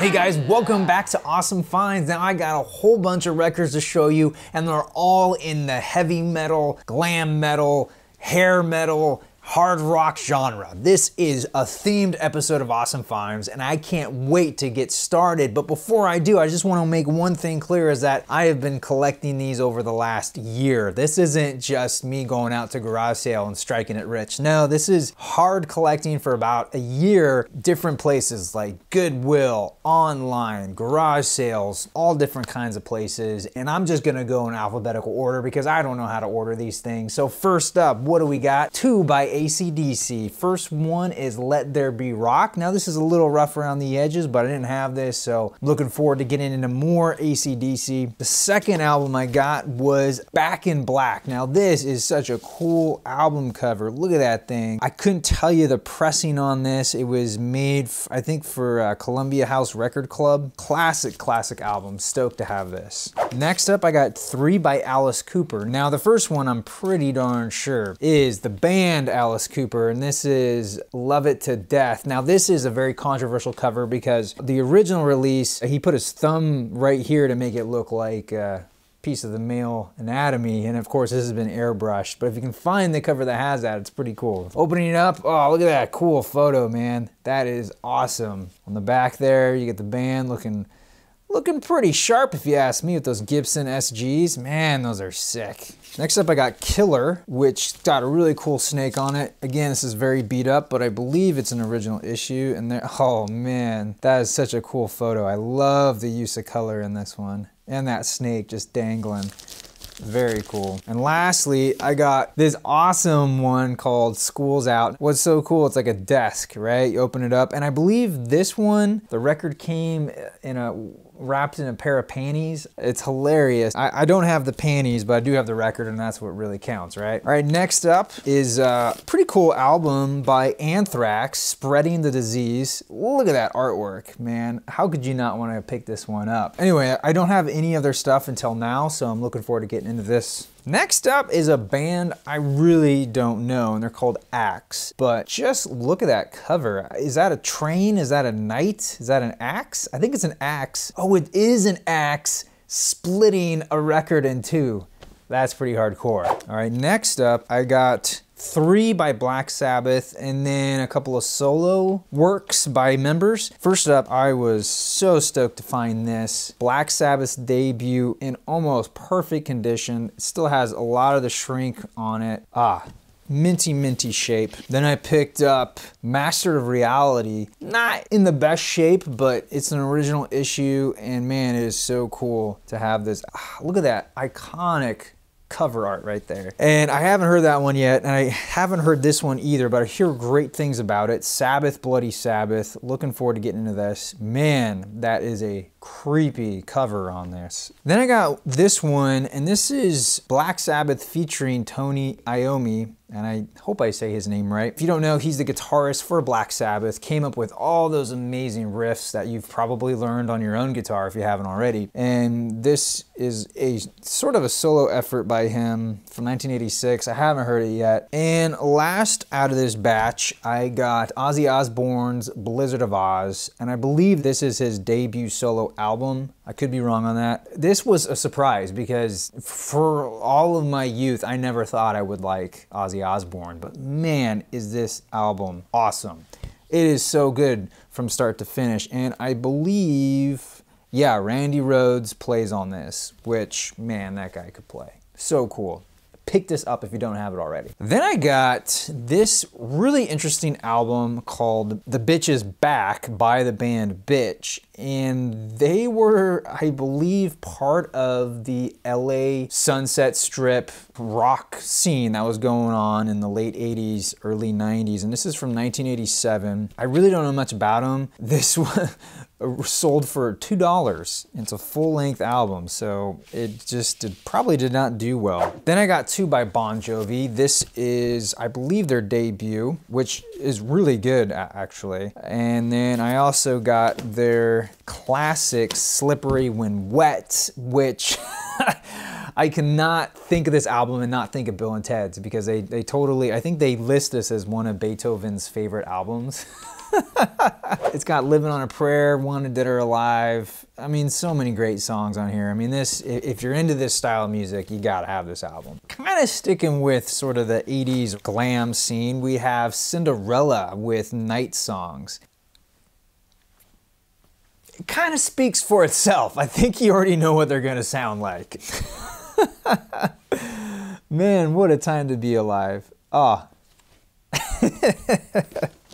Hey guys, welcome back to Awesome Finds. Now I got a whole bunch of records to show you, and they're all in the heavy metal, glam metal, hair metal, hard rock genre. This is a themed episode of Awesome Finds, and I can't wait to get started. But before I do, I just want to make one thing clear, is that I have been collecting these over the last year. This isn't just me going out to garage sale and striking it rich. No, this is hard collecting for about a year, different places like Goodwill, online, garage sales, all different kinds of places. And I'm just gonna go in alphabetical order because I don't know how to order these things. So first up, what do we got? 2 by AC/DC. First one is Let There Be Rock. Now this is a little rough around the edges, but I didn't have this, so I'm looking forward to getting into more AC/DC. The second album I got was Back in Black. Now this is such a cool album cover. Look at that thing. I couldn't tell you the pressing on this. It was made, I think, for Columbia House Record Club. Classic album. Stoked to have this. Next up, I got 3 by Alice Cooper. Now the first one, I'm pretty darn sure, is the band Alice Cooper, and this is Love It to Death. Now this is a very controversial cover because the original release, he put his thumb right here to make it look like a piece of the male anatomy, and of course this has been airbrushed, but if you can find the cover that has that, it's pretty cool. Opening it up, oh, look at that cool photo, man. That is awesome. On the back there, you get the band looking pretty sharp if you ask me, with those Gibson SGs. Man, those are sick. Next up I got Killer, which got a really cool snake on it. Again, this is very beat up, but I believe it's an original issue. And there, oh man, that is such a cool photo. I love the use of color in this one. And that snake just dangling. Very cool. And lastly, I got this awesome one called School's Out. What's so cool, it's like a desk, right? You open it up, and I believe this one, the record came wrapped in a pair of panties. It's hilarious. I don't have the panties, but I do have the record, and that's what really counts, right? All right, next up is a pretty cool album by Anthrax, Spreading the Disease. Look at that artwork, man. How could you not want to pick this one up? Anyway, I don't have any of their stuff until now, so I'm looking forward to getting into this. Next up is a band I really don't know, and they're called Axe. But just look at that cover. Is that a train? Is that a knight? Is that an axe? I think it's an axe. Oh, it is an axe splitting a record in two. That's pretty hardcore. All right, next up, I got 3 by Black Sabbath, and then a couple of solo works by members. First up, I was so stoked to find this. Black Sabbath's debut in almost perfect condition. It still has a lot of the shrink on it. Minty shape. Then I picked up Master of Reality. Not in the best shape, but it's an original issue, and man, it is so cool to have this. Look at that iconic cover art right there. And I haven't heard that one yet, and I haven't heard this one either, but I hear great things about it. Sabbath, Bloody Sabbath. Looking forward to getting into this. Man, that is a creepy cover on this. Then I got this one, and this is Black Sabbath featuring Tony Iommi, and I hope I say his name right. If you don't know, he's the guitarist for Black Sabbath, came up with all those amazing riffs that you've probably learned on your own guitar if you haven't already. And this is a sort of a solo effort by him from 1986. I haven't heard it yet. And last out of this batch, I got Ozzy Osbourne's Blizzard of Oz, and I believe this is his debut solo album. I could be wrong on that. This was a surprise because for all of my youth, I never thought I would like Ozzy Osbourne, but man, is this album awesome. It is so good from start to finish, and I believe, yeah, Randy Rhoads plays on this, which, man, that guy could play. So cool. Pick this up if you don't have it already. Then I got this really interesting album called The Bitch Is Back by the band Bitch. And they were, I believe, part of the LA Sunset Strip rock scene that was going on in the late 80s, early 90s. And this is from 1987. I really don't know much about them. This one sold for $2. It's a full-length album, so it just probably did not do well. Then I got 2 by Bon Jovi. This is, I believe, their debut, which is really good, actually. And then I also got their classic Slippery When Wet, which I cannot think of this album and not think of Bill and Ted's, because they totally, I think they list this as one of Beethoven's favorite albums. It's got Living on a Prayer, Wanted Dead or Alive. I mean, so many great songs on here. I mean, this, if you're into this style of music, you gotta have this album. Kind of sticking with sort of the 80s glam scene, we have Cinderella with Night Songs. It kind of speaks for itself. I think you already know what they're gonna sound like. Man, what a time to be alive. Ah.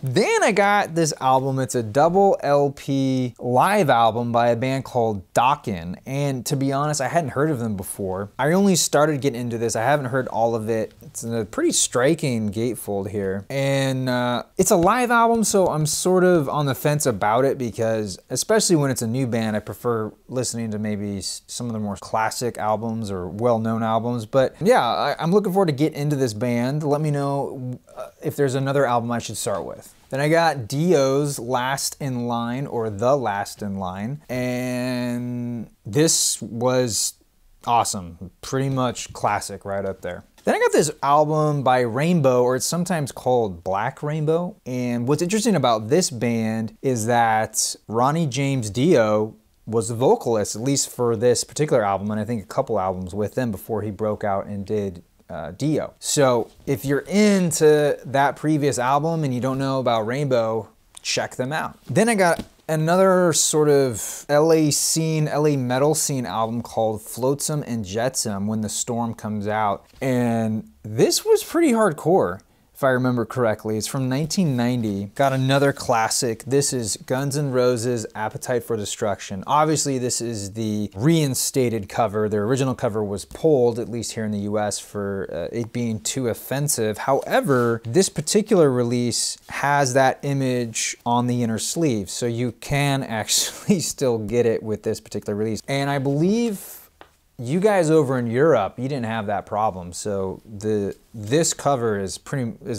Then I got this album. It's a double LP live album by a band called Dokken. And to be honest, I hadn't heard of them before. I only started getting into this. I haven't heard all of it. It's a pretty striking gatefold here. And it's a live album, so I'm sort of on the fence about it because, especially when it's a new band, I prefer listening to maybe some of the more classic albums or well-known albums. But yeah, I'm looking forward to get into this band. Let me know if there's another album I should start with. Then I got Dio's Last in Line, or The Last in Line, and this was awesome. Pretty much classic right up there. Then I got this album by Rainbow, or it's sometimes called Black Rainbow, and what's interesting about this band is that Ronnie James Dio was the vocalist, at least for this particular album, and I think a couple albums with them before he broke out and did Dio. So if you're into that previous album and you don't know about Rainbow, check them out. Then I got another sort of LA scene, LA metal scene album called Flotsam and Jetsam, When the Storm Comes Out. And this was pretty hardcore, if I remember correctly. It's from 1990. Got another classic. This is Guns N' Roses' Appetite for Destruction. Obviously, this is the reinstated cover. Their original cover was pulled, at least here in the US, for it being too offensive. However, this particular release has that image on the inner sleeve, so you can actually still get it with this particular release. And I believe you guys over in Europe, you didn't have that problem, so this cover is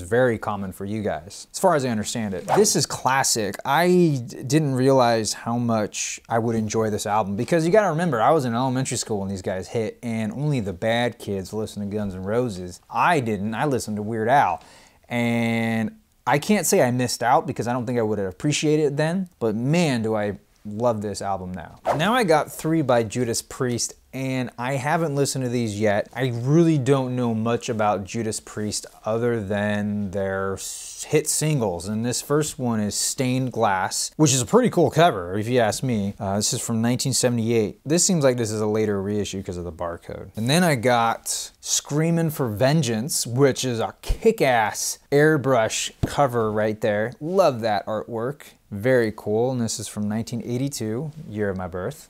very common for you guys, as far as I understand it. This is classic. I didn't realize how much I would enjoy this album, because you gotta remember, I was in elementary school when these guys hit, and only the bad kids listened to Guns N' Roses. I didn't. I listened to Weird Al, and I can't say I missed out because I don't think I would have appreciated it then, but man, do I love this album now. Now I got 3 by Judas Priest, and I haven't listened to these yet. I really don't know much about Judas Priest other than their hit singles, and this first one is Stained Glass, which is a pretty cool cover if you ask me. This is from 1978. This seems like this is a later reissue because of the barcode. And then I got Screamin' for Vengeance, which is a kick-ass airbrush cover right there. Love that artwork. Very cool, and this is from 1982, year of my birth.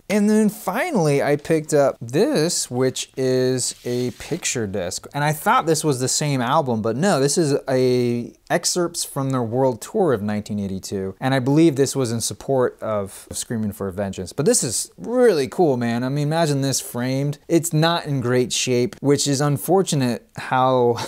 And then finally, I picked up this, which is a picture disc. And I thought this was the same album, but no, this is excerpts from their world tour of 1982. And I believe this was in support of Screamin' for Vengeance. But this is really cool, man. I mean, imagine this framed. It's not in great shape, which is unfortunate how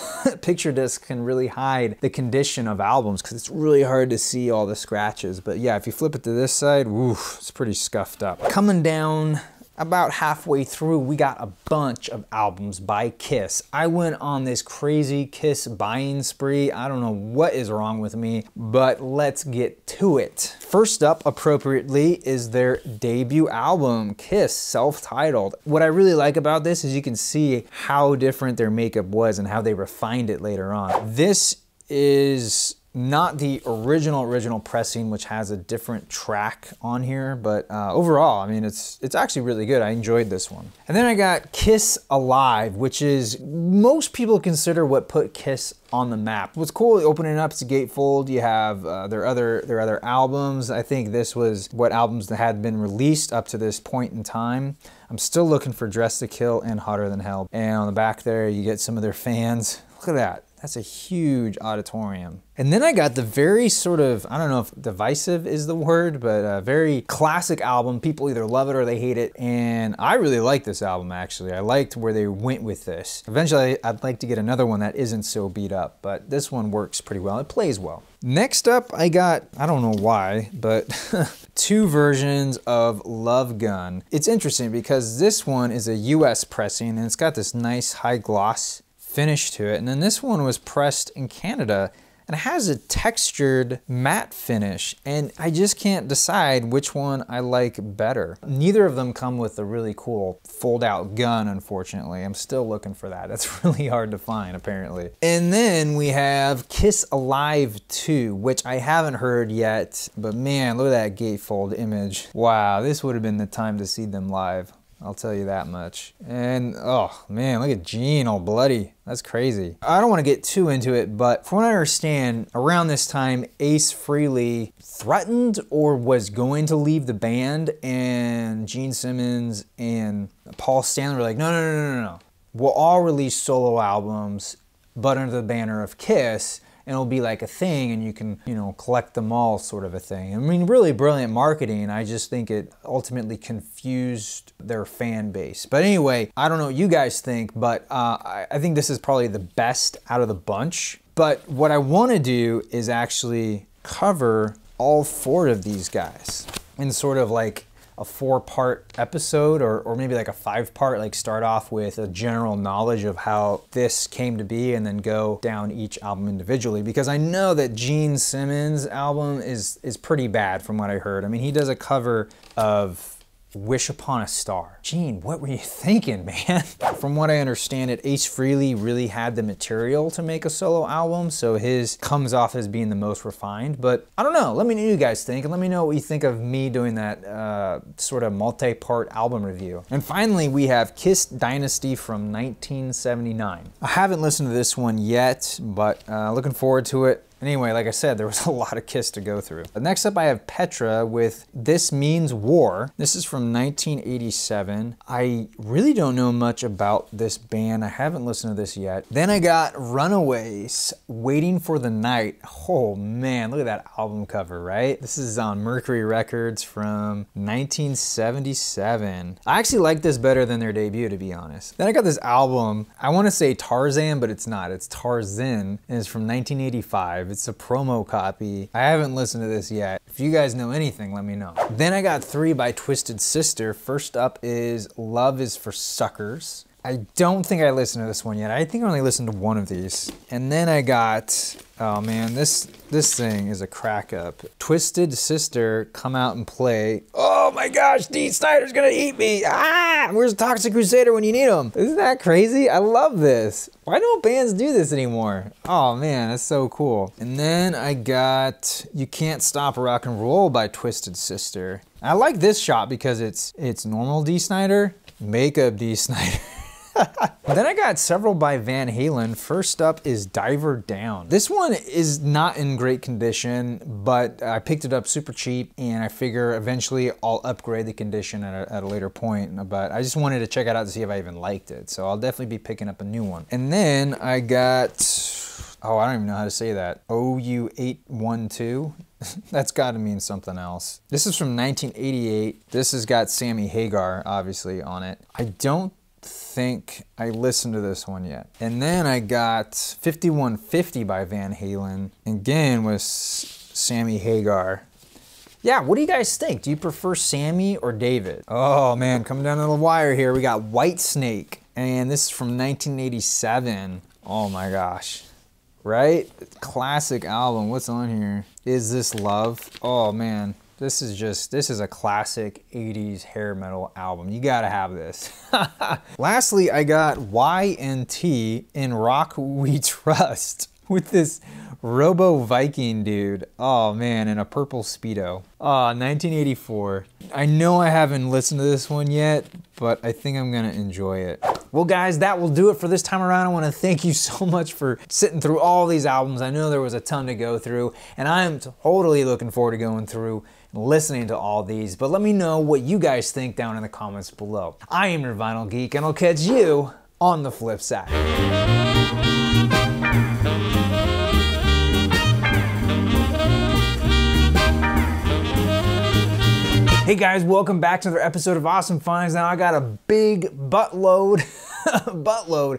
picture discs can really hide the condition of albums, because it's really hard to see all the scratches. But yeah, if you flip it to this side, woof, it's pretty scuffed up. Coming down about halfway through, we got a bunch of albums by Kiss. I went on this crazy Kiss buying spree. I don't know what is wrong with me, but let's get to it. First up, appropriately, is their debut album, Kiss, self-titled. What I really like about this is you can see how different their makeup was and how they refined it later on. This is not the original pressing, which has a different track on here, but overall, I mean, it's actually really good. I enjoyed this one. And then I got Kiss Alive, which is, most people consider what put Kiss on the map. What's cool, opening up, it's a gatefold. You have their other albums. I think this was what albums that had been released up to this point in time. I'm still looking for Dress to Kill and Hotter Than Hell. And on the back there, you get some of their fans. Look at that. That's a huge auditorium. And then I got the very sort of, I don't know if divisive is the word, but a very classic album. People either love it or they hate it. And I really like this album, actually. I liked where they went with this. Eventually, I'd like to get another one that isn't so beat up, but this one works pretty well. It plays well. Next up, I got, I don't know why, but 2 versions of Love Gun. It's interesting because this one is a US pressing, and it's got this nice high gloss finish to it. And then this one was pressed in Canada and it has a textured matte finish, and I just can't decide which one I like better. Neither of them come with a really cool fold-out gun, unfortunately. I'm still looking for that. That's really hard to find, apparently. And then we have Kiss Alive 2, which I haven't heard yet, but man, look at that gatefold image. Wow, this would have been the time to see them live. I'll tell you that much. And oh man, look at Gene all bloody. That's crazy. I don't want to get too into it, but from what I understand, around this time, Ace Frehley threatened or was going to leave the band, and Gene Simmons and Paul Stanley were like, no, no, no, no, no, no. We'll all release solo albums, but under the banner of Kiss, and it'll be like a thing, and you can, you know, collect them all, sort of a thing. I mean, really brilliant marketing. I just think it ultimately confused their fan base. But anyway, I don't know what you guys think, but I think this is probably the best out of the bunch. But what I want to do is actually cover all 4 of these guys in sort of like a 4-part episode, or maybe like a 5-part, like start off with a general knowledge of how this came to be and then go down each album individually, because I know that Gene Simmons' album is pretty bad from what I heard. I mean, he does a cover of Wish Upon a Star. Gene, what were you thinking, man? From what I understand it, Ace Frehley really had the material to make a solo album, so his comes off as being the most refined, but I don't know. Let me know what you guys think, and let me know what you think of me doing that sort of multi-part album review. And finally, we have Kiss Dynasty from 1979. I haven't listened to this one yet, but looking forward to it. Anyway, like I said, there was a lot of Kiss to go through. Next up, I have Petra with This Means War. This is from 1987. I really don't know much about this band. I haven't listened to this yet. Then I got Runaways, Waiting for the Night. Oh man, look at that album cover, right? This is on Mercury Records from 1977. I actually like this better than their debut, to be honest. Then I got this album, I want to say Tarzan, but it's not. It's Tarzen, and it's from 1985. It's a promo copy. I haven't listened to this yet. If you guys know anything, let me know. Then I got 3 by Twisted Sister. First up is Love is for Suckers. I don't think I listened to this one yet. I think I only listened to 1 of these. And then I got, oh man, this thing is a crack up. Twisted Sister, Come Out and Play. Oh my gosh, Dee Snider's gonna eat me. Ah, where's Toxic Crusader when you need him? Isn't that crazy? I love this. Why don't bands do this anymore? Oh man, that's so cool. And then I got You Can't Stop Rock and Roll by Twisted Sister. I like this shot because it's normal Dee Snider, makeup Dee Snider. Then I got several by Van Halen. First up is Diver Down. This one is not in great condition, but I picked it up super cheap, and I figure eventually I'll upgrade the condition at a later point, but I just wanted to check it out to see if I even liked it, so I'll definitely be picking up a new one. And then I got, oh, I don't even know how to say that, OU812. That's gotta mean something else. This is from 1988. This has got Sammy Hagar, obviously, on it. I don't think I listened to this one yet. And then I got 5150 by Van Halen, again with Sammy Hagar. Yeah, what do you guys think? Do you prefer Sammy or David? Oh man, coming down to the wire here, we got Whitesnake, and this is from 1987. Oh my gosh, right? Classic album. What's on here? Is This Love? Oh man. This is a classic 80s hair metal album. You gotta have this. Lastly, I got Y&T In Rock We Trust with this Robo Viking dude. Oh man, in a purple Speedo. 1984. I know I haven't listened to this one yet, but I think I'm gonna enjoy it. Well guys, that will do it for this time around. I wanna thank you so much for sitting through all these albums. I know there was a ton to go through, and I'm totally looking forward to going through and listening to all these, but let me know what you guys think down in the comments below. I am your Vinyl Geek, and I'll catch you on the flip side. Hey guys, welcome back to another episode of Awesome Finds. Now I got a big buttload